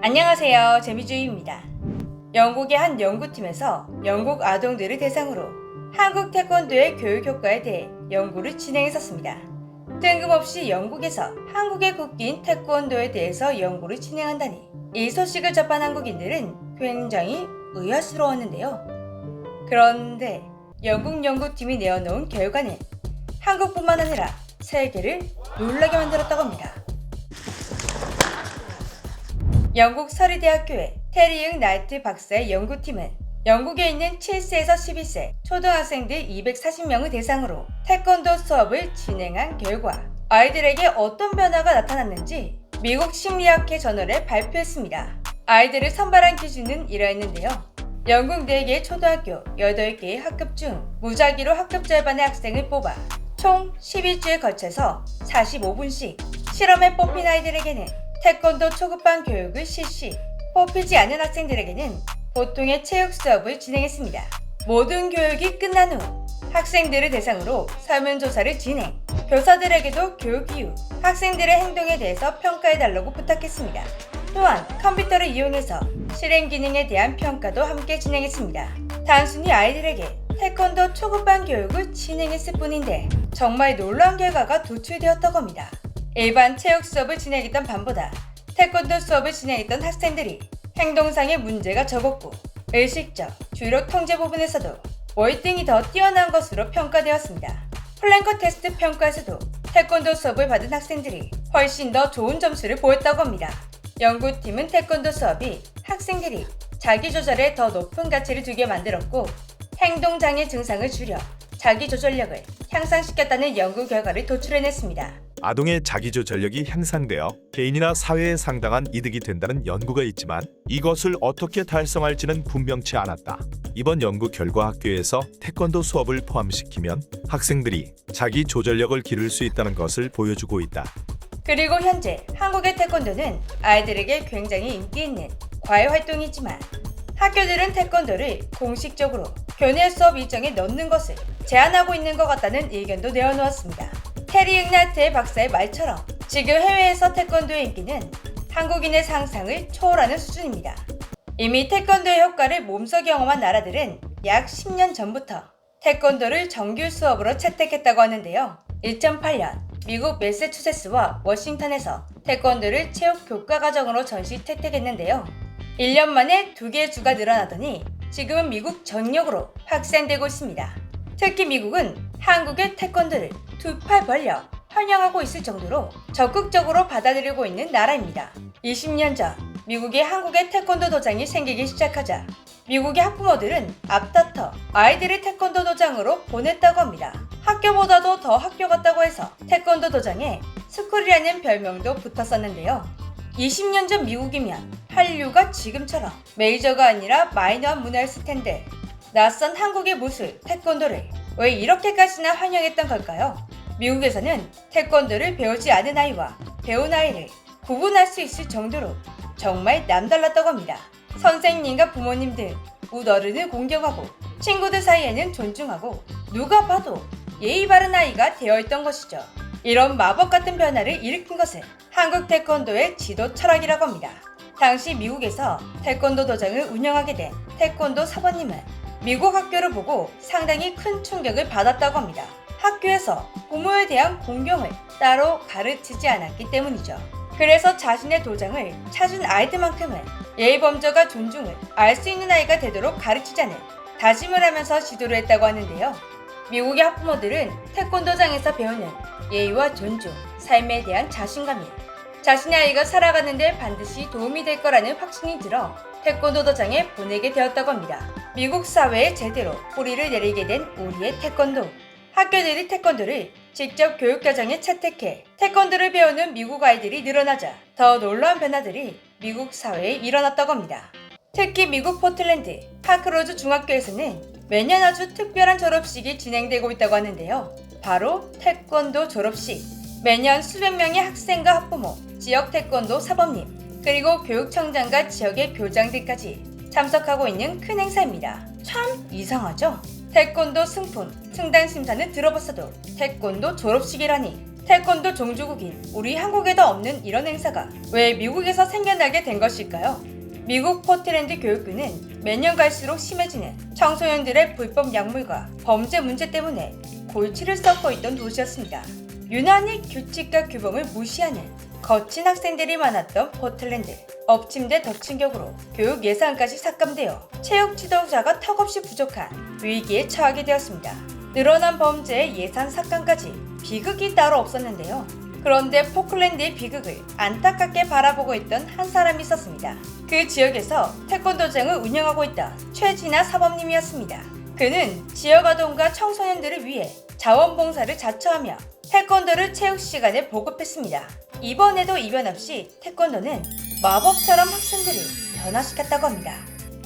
안녕하세요. 재미주의입니다. 영국의 한 연구팀에서 영국 아동들을 대상으로 한국 태권도의 교육 효과에 대해 연구를 진행했었습니다. 뜬금없이 영국에서 한국의 국기인 태권도에 대해서 연구를 진행한다니 이 소식을 접한 한국인들은 굉장히 의아스러웠는데요. 그런데 영국 연구팀이 내어놓은 결과는 한국뿐만 아니라 세계를 놀라게 만들었다고 합니다. 영국 서리대학교의 테리응 나이트 박사의 연구팀은 영국에 있는 7세에서 12세 초등학생들 240명을 대상으로 태권도 수업을 진행한 결과 아이들에게 어떤 변화가 나타났는지 미국 심리학회 저널에 발표했습니다. 아이들을 선발한 기준은 이러했는데요. 영국 4개의 초등학교 8개의 학급 중 무작위로 학급 절반의 학생을 뽑아 총 12주에 걸쳐서 45분씩 실험에 뽑힌 아이들에게는 태권도 초급반 교육을 실시, 뽑히지 않은 학생들에게는 보통의 체육 수업을 진행했습니다. 모든 교육이 끝난 후 학생들을 대상으로 설문조사를 진행, 교사들에게도 교육 이후 학생들의 행동에 대해서 평가해달라고 부탁했습니다. 또한 컴퓨터를 이용해서 실행 기능에 대한 평가도 함께 진행했습니다. 단순히 아이들에게 태권도 초급반 교육을 진행했을 뿐인데 정말 놀라운 결과가 도출되었다고 합니다. 일반 체육 수업을 진행했던 반보다 태권도 수업을 진행했던 학생들이 행동상의 문제가 적었고 의식적, 주의력 통제 부분에서도 월등히 더 뛰어난 것으로 평가되었습니다. 플랭커 테스트 평가에서도 태권도 수업을 받은 학생들이 훨씬 더 좋은 점수를 보였다고 합니다. 연구팀은 태권도 수업이 학생들이 자기조절에 더 높은 가치를 두게 만들었고 행동장애 증상을 줄여 자기조절력을 향상시켰다는 연구 결과를 도출해냈습니다. 아동의 자기조절력이 향상되어 개인이나 사회에 상당한 이득이 된다는 연구가 있지만 이것을 어떻게 달성할지는 분명치 않았다. 이번 연구 결과 학교에서 태권도 수업을 포함시키면 학생들이 자기조절력을 기를 수 있다는 것을 보여주고 있다. 그리고 현재 한국의 태권도는 아이들에게 굉장히 인기 있는 과외 활동이지만 학교들은 태권도를 공식적으로 교내 수업 일정에 넣는 것을 제한하고 있는 것 같다는 의견도 내어놓았습니다. 테리 응나트의 박사의 말처럼 지금 해외에서 태권도의 인기는 한국인의 상상을 초월하는 수준입니다. 이미 태권도의 효과를 몸소 경험한 나라들은 약 10년 전부터 태권도를 정규 수업으로 채택했다고 하는데요. 2008년 미국 매사추세츠와 워싱턴에서 태권도를 체육 교과 과정으로 전시 채택했는데요. 1년 만에 2개의 주가 늘어나더니 지금은 미국 전역으로 확산되고 있습니다. 특히 미국은 한국의 태권도를 두 팔 벌려 환영하고 있을 정도로 적극적으로 받아들이고 있는 나라입니다. 20년 전 미국에 한국의 태권도 도장이 생기기 시작하자 미국의 학부모들은 앞다퉈 아이들을 태권도 도장으로 보냈다고 합니다. 학교보다도 더 학교 같다고 해서 태권도 도장에 스쿨이라는 별명도 붙었었는데요. 20년 전 미국이면 한류가 지금처럼 메이저가 아니라 마이너한 문화였을 텐데 낯선 한국의 무술, 태권도를 왜 이렇게까지나 환영했던 걸까요? 미국에서는 태권도를 배우지 않은 아이와 배운 아이를 구분할 수 있을 정도로 정말 남달랐다고 합니다. 선생님과 부모님 등 웃어른을 공경하고 친구들 사이에는 존중하고 누가 봐도 예의 바른 아이가 되어있던 것이죠. 이런 마법 같은 변화를 일으킨 것은 한국 태권도의 지도 철학이라고 합니다. 당시 미국에서 태권도 도장을 운영하게 된 태권도 사범님은 미국 학교를 보고 상당히 큰 충격을 받았다고 합니다. 학교에서 부모에 대한 공경을 따로 가르치지 않았기 때문이죠. 그래서 자신의 도장을 찾은 아이들만큼은 예의범절과 존중을 알 수 있는 아이가 되도록 가르치자는 다짐을 하면서 지도를 했다고 하는데요. 미국의 학부모들은 태권도장에서 배우는 예의와 존중, 삶에 대한 자신감이 자신의 아이가 살아가는 데 반드시 도움이 될 거라는 확신이 들어 태권도 도장에 보내게 되었다고 합니다. 미국 사회에 제대로 뿌리를 내리게 된 우리의 태권도. 학교들이 태권도를 직접 교육과정에 채택해 태권도를 배우는 미국 아이들이 늘어나자 더 놀라운 변화들이 미국 사회에 일어났다고 합니다. 특히 미국 포틀랜드 파크로즈 중학교에서는 매년 아주 특별한 졸업식이 진행되고 있다고 하는데요. 바로 태권도 졸업식. 매년 수백 명의 학생과 학부모, 지역 태권도 사범님, 그리고 교육청장과 지역의 교장들까지 참석하고 있는 큰 행사입니다. 참 이상하죠? 태권도 승품, 승단 심사는 들어봤어도 태권도 졸업식이라니 태권도 종주국인 우리 한국에도 없는 이런 행사가 왜 미국에서 생겨나게 된 것일까요? 미국 포틀랜드 교육부는 매년 갈수록 심해지는 청소년들의 불법 약물과 범죄 문제 때문에 골치를 썩고 있던 도시였습니다. 유난히 규칙과 규범을 무시하는 거친 학생들이 많았던 포틀랜드. 엎침대 덮친 격으로 교육 예산까지 삭감되어 체육 지도자가 턱없이 부족한 위기에 처하게 되었습니다. 늘어난 범죄의 예산 삭감까지 비극이 따로 없었는데요. 그런데 포클랜드의 비극을 안타깝게 바라보고 있던 한 사람이 있었습니다. 그 지역에서 태권도장을 운영하고 있던 최진아 사범님이었습니다. 그는 지역 아동과 청소년들을 위해 자원봉사를 자처하며 태권도를 체육 시간에 보급했습니다. 이번에도 이변 없이 태권도는 마법처럼 학생들을 변화시켰다고 합니다.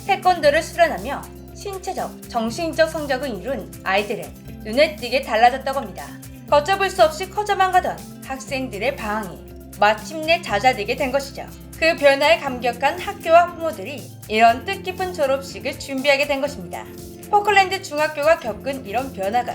태권도를 수련하며 신체적, 정신적 성적을 이룬 아이들은 눈에 띄게 달라졌다고 합니다. 걷잡을 수 없이 커져만 가던 학생들의 방황이 마침내 잦아들게 된 것이죠. 그 변화에 감격한 학교와 부모들이 이런 뜻깊은 졸업식을 준비하게 된 것입니다. 포클랜드 중학교가 겪은 이런 변화가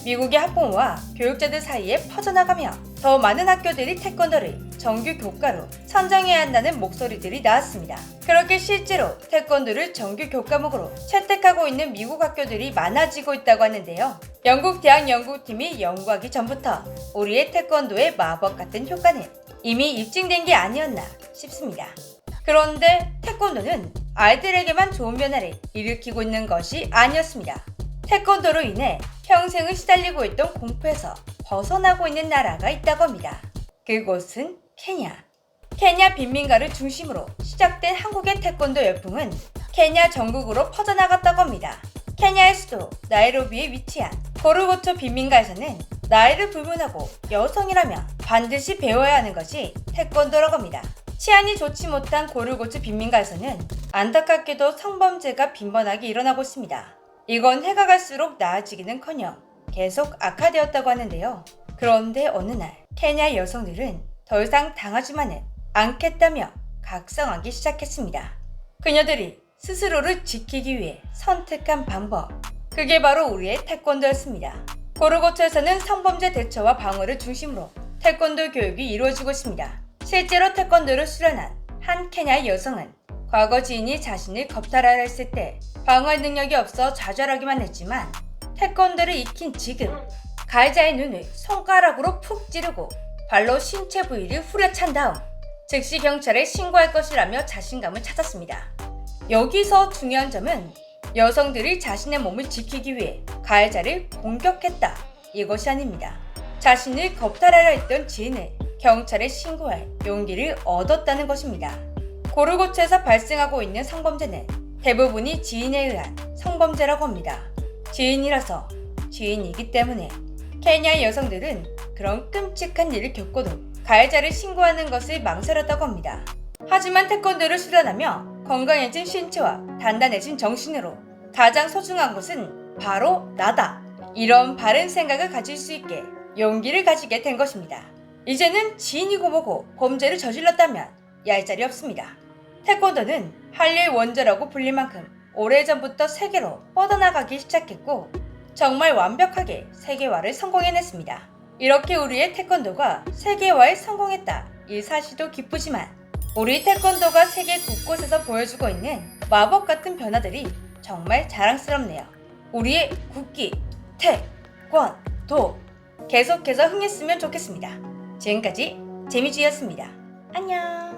미국의 학부모와 교육자들 사이에 퍼져나가며 더 많은 학교들이 태권도를 정규 교과로 선정해야 한다는 목소리들이 나왔습니다. 그렇게 실제로 태권도를 정규 교과목으로 채택하고 있는 미국 학교들이 많아지고 있다고 하는데요. 영국 대학 연구팀이 연구하기 전부터 우리의 태권도의 마법 같은 효과는 이미 입증된 게 아니었나 싶습니다. 그런데 태권도는 아이들에게만 좋은 변화를 일으키고 있는 것이 아니었습니다. 태권도로 인해 평생을 시달리고 있던 공포에서 벗어나고 있는 나라가 있다고 합니다. 그곳은 케냐. 케냐 빈민가를 중심으로 시작된 한국의 태권도 열풍은 케냐 전국으로 퍼져나갔다고 합니다. 케냐의 수도 나이로비에 위치한 고르고초 빈민가에서는 나이를 불문하고 여성이라면 반드시 배워야 하는 것이 태권도라고 합니다. 치안이 좋지 못한 고르고초 빈민가에서는 안타깝게도 성범죄가 빈번하게 일어나고 있습니다. 이건 해가 갈수록 나아지기는커녕 계속 악화되었다고 하는데요. 그런데 어느 날 케냐 여성들은 더 이상 당하지만은 않겠다며 각성하기 시작했습니다. 그녀들이 스스로를 지키기 위해 선택한 방법, 그게 바로 우리의 태권도였습니다. 고르고초에서는 성범죄 대처와 방어를 중심으로 태권도 교육이 이루어지고 있습니다. 실제로 태권도를 수련한 한 케냐 여성은 과거 지인이 자신을 겁탈하려 했을 때 방어할 능력이 없어 좌절하기만 했지만 태권도를 익힌 지금 가해자의 눈을 손가락으로 푹 찌르고 발로 신체 부위를 후려찬 다음 즉시 경찰에 신고할 것이라며 자신감을 찾았습니다. 여기서 중요한 점은 여성들이 자신의 몸을 지키기 위해 가해자를 공격했다, 이것이 아닙니다. 자신을 겁탈하려 했던 지인을 경찰에 신고할 용기를 얻었다는 것입니다. 고르고초에서 발생하고 있는 성범죄는 대부분이 지인에 의한 성범죄라고 합니다. 지인이라서 지인이기 때문에 케냐 여성들은 그런 끔찍한 일을 겪고도 가해자를 신고하는 것을 망설였다고 합니다. 하지만 태권도를 수련하며 건강해진 신체와 단단해진 정신으로 가장 소중한 것은 바로 나다, 이런 바른 생각을 가질 수 있게 용기를 가지게 된 것입니다. 이제는 지인이고 뭐고 범죄를 저질렀다면 얄짤이 없습니다. 태권도는 한류의 원조라고 불릴 만큼 오래전부터 세계로 뻗어나가기 시작했고 정말 완벽하게 세계화를 성공해냈습니다. 이렇게 우리의 태권도가 세계화에 성공했다, 이 사실도 기쁘지만 우리 태권도가 세계 곳곳에서 보여주고 있는 마법 같은 변화들이 정말 자랑스럽네요. 우리의 국기, 태권도 계속해서 흥했으면 좋겠습니다. 지금까지 재미쥐였습니다. 안녕.